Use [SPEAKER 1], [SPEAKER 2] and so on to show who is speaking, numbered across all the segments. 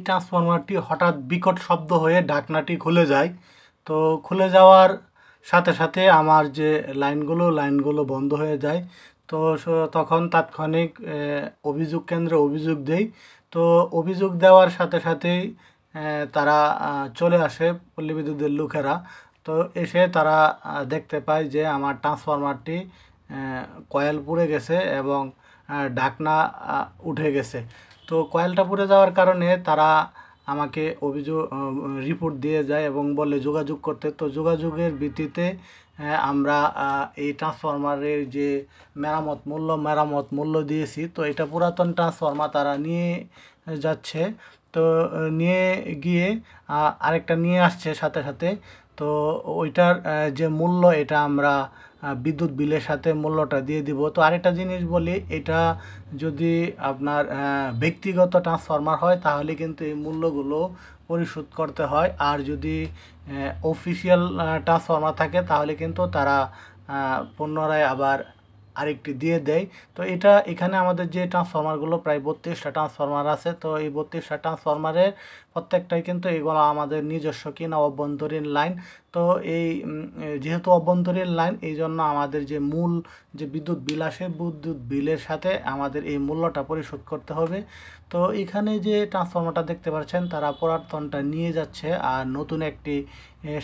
[SPEAKER 1] ট্রান্সফরমারটি হঠাৎ বিকট শব্দ হয়ে ঢাকনাটি খুলে যায়। তো খুলে যাওয়ার সাথে সাথে আমার যে লাইনগুলো বন্ধ হয়ে যায়। তো তখন তাৎক্ষণিক অভিযোগ কেন্দ্রে অভিযোগ দেই। তো অভিযোগ দেওয়ার সাথে সাথেই তারা চলে আসে, পল্লী বিদ্যুতের লোকেরা। তো এসে তারা দেখতে পায় যে আমার ট্রান্সফরমারটি কয়েল পুড়ে গেছে এবং ঢাকনা উঠে গেছে। তো কয়েলটা পুড়ে যাওয়ার কারণে তারা আমাকে রিপোর্ট দিয়ে যায় এবং বলে যোগাযোগ করতে। তো যোগাযোগের ভিত্তিতে আমরা এই ট্রান্সফরমারের যে মেরামত মূল্য দিয়েছি। তো এটা পুরাতন ট্রান্সফরমার, তারা নিয়ে যাচ্ছে। তো নিয়ে গিয়ে আরেকটা নিয়ে আসছে সাথে সাথে। তো ওইটার যে মূল্য, এটা আমরা বিদ্যুৎ বিলের সাথে মূল্যটা দিয়ে দিব। তো আরেকটা জিনিস বলি, এটা যদি আপনার ব্যক্তিগত ট্রান্সফরমার হয় তাহলে কিন্তু এই মূল্যগুলো পরিশোধ করতে হয়। আর যদি অফিসিয়াল ট্রান্সফরমার থাকে তাহলে কিন্তু তারা পুনরায় আবার আরেকটি দিয়ে দেয়। তো এখানে আমাদের যে ট্রান্সফরমারগুলো প্রায় 32টা ট্রান্সফরমার আছে। তো এই 32টা ট্রান্সফরমারের প্রত্যেকটাই কিন্তু এগুলো আমাদের নিজস্ব কিনা অভ্যন্তরীণ লাইন। তো যেহেতু অভ্যন্তরীণ লাইন, এই জন্য আমাদের যে মূল যে বিদ্যুৎ বিল আসে, বিদ্যুৎ বিলের সাথে আমাদের এই মূল্যটা পরিশোধ করতে হবে। তো এখানে যে ট্রান্সফরমারটা দেখতে পাচ্ছেন, তারা পুরাতনটা নিয়ে যাচ্ছে আর নতুন একটি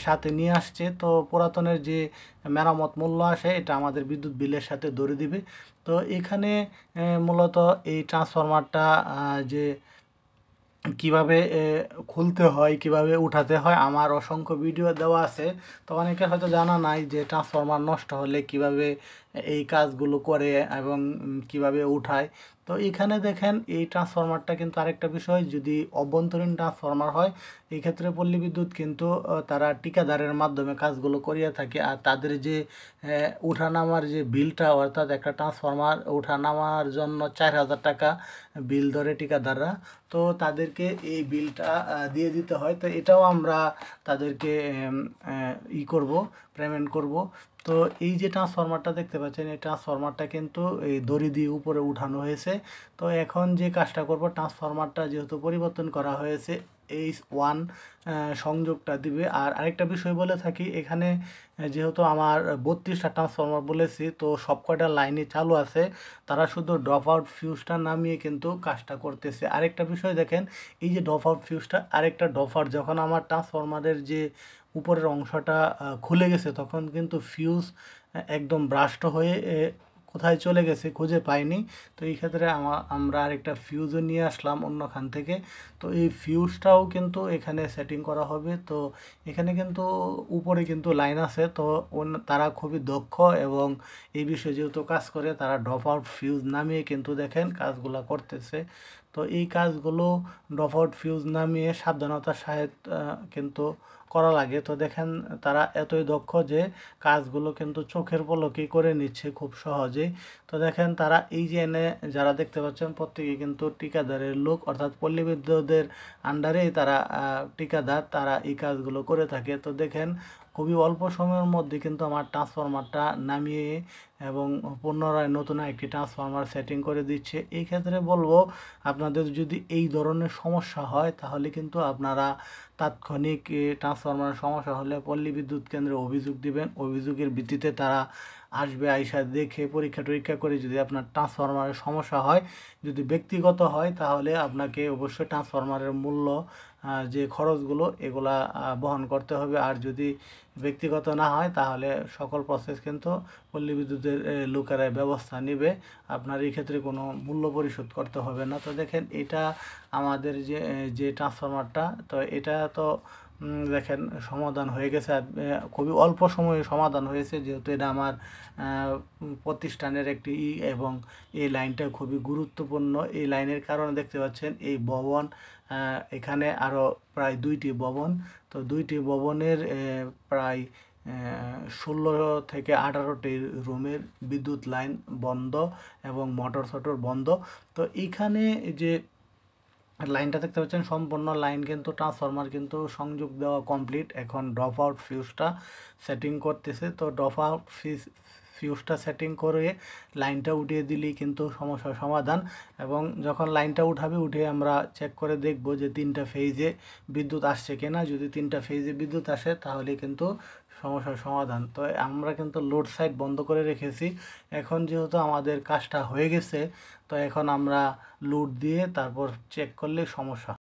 [SPEAKER 1] সাথে নিয়ে আসছে। তো পুরাতনের যে মেরামত মূল্য আসে, এটা আমাদের বিদ্যুৎ বিলের সাথে ধরে দিবে। তো এখানে মূলত এই ট্রান্সফরমারটা যে কিভাবে খুলতে হয়, কিভাবে উঠাতে হয়, আমার অসংখ্য ভিডিও দেওয়া আছে। তো অনেকের হয়তো জানা নাই যে ট্রান্সফরমার নষ্ট হলে কিভাবে এই কাজগুলো করে এবং কিভাবে উঠায়। তো এখানে দেখেন, এই ট্রান্সফরমারটা কিন্তু আরেকটা বিষয়, যদি অভ্যন্তরীণ ট্রান্সফরমার হয় এই ক্ষেত্রে পল্লী বিদ্যুৎ কিন্তু তারা ঠিকাদারের মাধ্যমে কাজগুলো করিয়ে থাকে। আর তাদের যে উঠানামার যে বিলটা, অর্থাৎ একটা ট্রান্সফরমার উঠানামার জন্য 4000 টাকা বিল ধরে ঠিকাদাররা। তো তাদেরকে এই বিলটা দিয়ে দিতে হয়। তো এটাও আমরা তাদেরকে করব, পেমেন্ট করব। তো এই যে ট্রান্সফরমারটা দেখতে পাচ্ছেন, এই ট্রান্সফরমারটা কিন্তু এই দড়ি দিয়ে উপরে উঠানো হয়েছে। তো এখন যে কাজটা করব, ট্রান্সফরমারটা যেহেতু পরিবর্তন করা হয়েছে, H1 সংযোগটা দিবে। আর আরেকটা বিষয় বলে থাকি, এখানে যেহেতু আমার 32টা ট্রান্সফরমার বলেছি, তো সবকটা লাইনে চালু আছে। তারা শুধু ড্রপ আউট ফিউজটা নামিয়ে কিন্তু কাজটা করতেছে। আরেকটা বিষয় দেখেন, এই যে ড্রপ আউট ফিউজটা, আরেকটা ড্রপ আউট, যখন আমার ট্রান্সফরমারের যে উপরের অংশটা খুলে গেছে, তখন কিন্তু ফিউজ একদম ব্রাস্ট হয়ে কোথায় চলে গেছে খুঁজে পাইনি। তো এই ক্ষেত্রে আমরা আরেকটা ফিউজও নিয়ে আসলাম অন্যখান থেকে। তো এই ফিউজটাও কিন্তু এখানে সেটিং করা হবে। তো এখানে কিন্তু উপরে কিন্তু লাইন আছে। তো তারা খুবই দক্ষ এবং এই বিষয়ে যেহেতু কাজ করে, তারা ড্রপ আউট ফিউজ নামিয়ে কিন্তু দেখেন কাজগুলো করতেছে। তো এই কাজগুলো ড্রপ আউট ফিউজ নামিয়ে সাবধানতার সাথে কিন্তু করা লাগে। তো দেখেন, তারা এতই দক্ষ যে কাজগুলো কিন্তু চোখের পলকেই করে নিচ্ছে খুব সহজেই। তো দেখেন, তারা এই যে এনে যারা দেখতে পাচ্ছেন, প্রত্যেকেই কিন্তু ঠিকাদারের লোক, অর্থাৎ পল্লী বিদ্যুতের আন্ডারেই তারা ঠিকাদার, তারা এই কাজগুলো করে থাকে। তো দেখেন, খুবই অল্প সময়ের মধ্যে কিন্তু আমার ট্রান্সফরমারটা নামিয়ে এবং পুনরায় নতুন একটি ট্রান্সফরমার সেটিং করে দিচ্ছে। এই ক্ষেত্রে বলবো, আপনাদের যদি এই ধরনের সমস্যা হয় তাহলে কিন্তু আপনারা তাৎক্ষণিক ট্রান্সফরমারের সমস্যা হলে পল্লী বিদ্যুৎ কেন্দ্রে অভিযোগ দিবেন। অভিযোগের ভিত্তিতে তারা আসবে, আইসা দেখে পরীক্ষা টরীক্ষা করে যদি আপনার ট্রান্সফরমারের সমস্যা হয়, যদি ব্যক্তিগত হয় তাহলে আপনাকে অবশ্যই ট্রান্সফরমারের মূল্য যে খরচগুলো এগুলা বহন করতে হবে। আর যদি ব্যক্তিগত না হয় তাহলে সকল প্রসেস কিন্তু পল্লী বিদ্যুতের লোকেরা ব্যবস্থা নেবে, আপনার এই ক্ষেত্রে কোনো মূল্য পরিশোধ করতে হবে না। তো দেখেন, এটা আমাদের যে ট্রান্সফরমারটা, তো এটা তো দেখেন সমাধান হয়ে গেছে। আর খুবই অল্প সময়ে সমাধান হয়েছে, যেহেতু এটা আমার প্রতিষ্ঠানের একটি এবং এই লাইনটা খুবই গুরুত্বপূর্ণ। এই লাইনের কারণে দেখতে পাচ্ছেন এই ভবন, এখানে আরও প্রায় 2টি ভবন। তো 2টি ভবনের প্রায় 16 থেকে 18টি রুমের বিদ্যুৎ লাইন বন্ধ এবং মোটর সোটর বন্ধ। তো এইখানে যে লাইনটা দেখতে পাচ্ছেন, সম্পূর্ণ লাইন কিন্তু ট্রান্সফরমার কিন্তু সংযোগ দেওয়া কমপ্লিট। এখন ড্রপ আউট ফিউজটা সেটিং করতেছে। তো ড্রপ আউট ফিউজটা সেটিং করে লাইনটা উঠিয়ে দিলেই কিন্তু সমস্যার সমাধান। এবং যখন লাইনটা উঠে আমরা চেক করে দেখব যে 3টা ফেজে বিদ্যুৎ আসছে কিনা। যদি 3টা ফেজে বিদ্যুৎ আসে তাহলে কিন্তু সমস্যার সমাধান। তো আমরা কিন্তু লোড সাইড বন্ধ করে রেখেছি। এখন যেহেতু আমাদের কাজটা হয়ে গেছে, তো এখন আমরা লোড দিয়ে তারপর চেক করলে সমস্যা